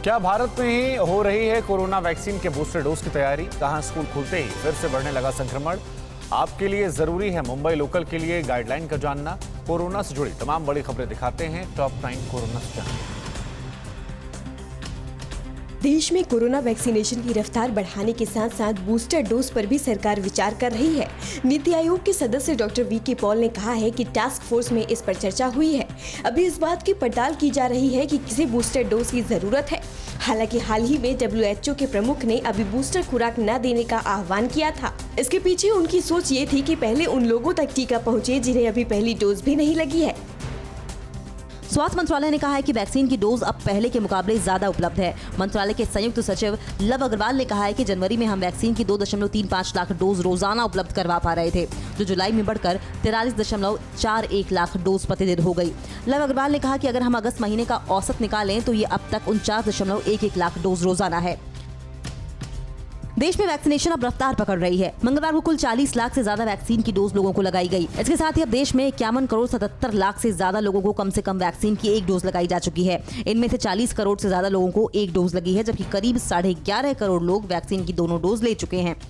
क्या भारत में ही हो रही है कोरोना वैक्सीन के बूस्टर डोज की तैयारी? कहां स्कूल खुलते ही फिर से बढ़ने लगा संक्रमण? आपके लिए जरूरी है मुंबई लोकल के लिए गाइडलाइन का जानना। कोरोना से जुड़ी तमाम बड़ी खबरें दिखाते हैं टॉप 9 कोरोना से जानना। देश में कोरोना वैक्सीनेशन की रफ्तार बढ़ाने के साथ साथ बूस्टर डोज पर भी सरकार विचार कर रही है। नीति आयोग के सदस्य डॉक्टर वी.के. पॉल ने कहा है कि टास्क फोर्स में इस पर चर्चा हुई है। अभी इस बात की पड़ताल की जा रही है कि किसी बूस्टर डोज की जरूरत है। हालांकि हाल ही में WHO के प्रमुख ने अभी बूस्टर खुराक न देने का आह्वान किया था। इसके पीछे उनकी सोच ये थी कि पहले उन लोगों तक टीका पहुँचे जिन्हें अभी पहली डोज भी नहीं लगी है। स्वास्थ्य मंत्रालय ने कहा है कि वैक्सीन की डोज अब पहले के मुकाबले ज्यादा उपलब्ध है। मंत्रालय के संयुक्त सचिव लव अग्रवाल ने कहा है कि जनवरी में हम वैक्सीन की 2.35 लाख डोज रोजाना उपलब्ध करवा पा रहे थे, जो जुलाई में बढ़कर 43.41 लाख डोज प्रतिदिन हो गई। लव अग्रवाल ने कहा कि अगर हम अगस्त महीने का औसत निकालें तो ये अब तक 49.11 लाख डोज रोजाना है। देश में वैक्सीनेशन अब रफ्तार पकड़ रही है। मंगलवार को कुल 40 लाख से ज्यादा वैक्सीन की डोज लोगों को लगाई गई। इसके साथ ही अब देश में 51 करोड़ 77 लाख से ज्यादा लोगों को कम से कम वैक्सीन की एक डोज लगाई जा चुकी है। इनमें से 40 करोड़ से ज्यादा लोगों को एक डोज लगी है, जबकि करीब 11.5 करोड़ लोग वैक्सीन की दोनों डोज ले चुके हैं।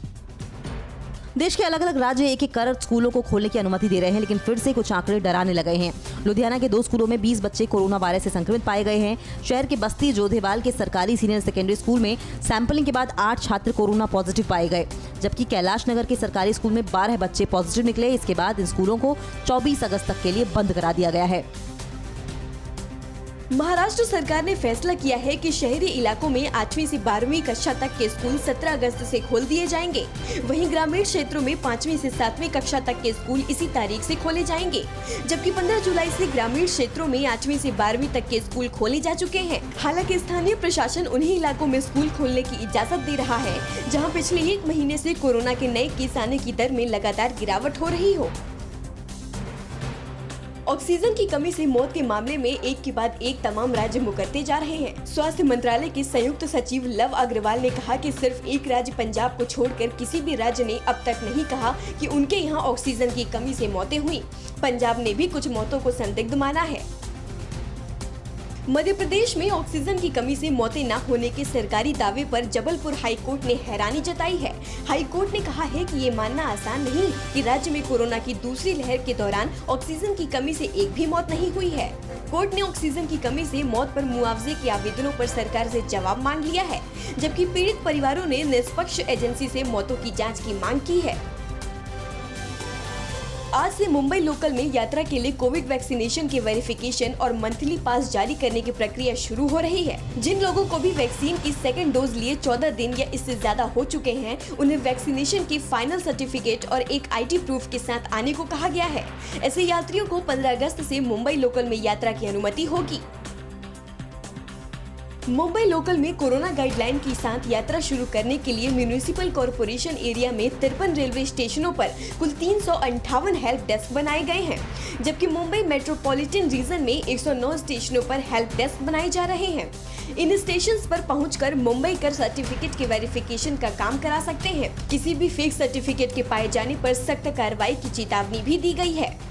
देश के अलग अलग राज्य एक-एक कर स्कूलों को खोलने की अनुमति दे रहे हैं, लेकिन फिर से कुछ आंकड़े डराने लगे हैं। लुधियाना के 2 स्कूलों में 20 बच्चे कोरोना वायरस से संक्रमित पाए गए हैं। शहर के बस्ती जोधेवाल के सरकारी सीनियर सेकेंडरी स्कूल में सैंपलिंग के बाद 8 छात्र कोरोना पॉजिटिव पाए गए, जबकि कैलाश नगर के सरकारी स्कूल में 12 बच्चे पॉजिटिव निकले। इसके बाद इन स्कूलों को 24 अगस्त तक के लिए बंद करा दिया गया है। महाराष्ट्र सरकार ने फैसला किया है कि शहरी इलाकों में 8वीं से 12वीं कक्षा तक के स्कूल 17 अगस्त से खोल दिए जाएंगे। वहीं ग्रामीण क्षेत्रों में 5वीं से 7वीं कक्षा तक के स्कूल इसी तारीख से खोले जाएंगे, जबकि 15 जुलाई से ग्रामीण क्षेत्रों में 8वीं से 12वीं तक के स्कूल खोले जा चुके हैं। हालांकि स्थानीय प्रशासन उन्हीं इलाकों में स्कूल खोलने की इजाजत दे रहा है जहाँ पिछले 1 महीने से कोरोना के नए केस आने की दर में लगातार गिरावट हो रही हो। ऑक्सीजन की कमी से मौत के मामले में एक के बाद एक तमाम राज्य मुकरते जा रहे हैं। स्वास्थ्य मंत्रालय के संयुक्त सचिव लव अग्रवाल ने कहा कि सिर्फ एक राज्य पंजाब को छोड़कर किसी भी राज्य ने अब तक नहीं कहा कि उनके यहाँ ऑक्सीजन की कमी से मौतें हुई। पंजाब ने भी कुछ मौतों को संदिग्ध माना है। मध्य प्रदेश में ऑक्सीजन की कमी से मौतें न होने के सरकारी दावे पर जबलपुर हाई कोर्ट ने हैरानी जताई है। हाई कोर्ट ने कहा है कि ये मानना आसान नहीं कि राज्य में कोरोना की दूसरी लहर के दौरान ऑक्सीजन की कमी से एक भी मौत नहीं हुई है। कोर्ट ने ऑक्सीजन की कमी से मौत पर मुआवजे के आवेदनों पर सरकार से जवाब मांग लिया है, जबकि पीड़ित परिवारों ने निष्पक्ष एजेंसी से मौतों की जाँच की मांग की है। आज से मुंबई लोकल में यात्रा के लिए कोविड वैक्सीनेशन के वेरिफिकेशन और मंथली पास जारी करने की प्रक्रिया शुरू हो रही है। जिन लोगों को भी वैक्सीन की सेकेंड डोज लिए 14 दिन या इससे ज्यादा हो चुके हैं, उन्हें वैक्सीनेशन की फाइनल सर्टिफिकेट और एक IT प्रूफ के साथ आने को कहा गया है। ऐसे यात्रियों को 15 अगस्त से मुंबई लोकल में यात्रा की अनुमति होगी। मुंबई लोकल में कोरोना गाइडलाइन के साथ यात्रा शुरू करने के लिए म्यूनिसिपल कॉर्पोरेशन एरिया में 53 रेलवे स्टेशनों पर कुल 358 हेल्प डेस्क बनाए गए हैं, जबकि मुंबई मेट्रोपॉलिटन रीजन में 109 स्टेशनों पर हेल्प डेस्क बनाए जा रहे हैं। इन स्टेशंस पर पहुंचकर मुंबई कर सर्टिफिकेट के वेरिफिकेशन का काम करा सकते हैं। किसी भी फेक सर्टिफिकेट के पाए जाने पर सख्त कार्रवाई की चेतावनी भी दी गई है।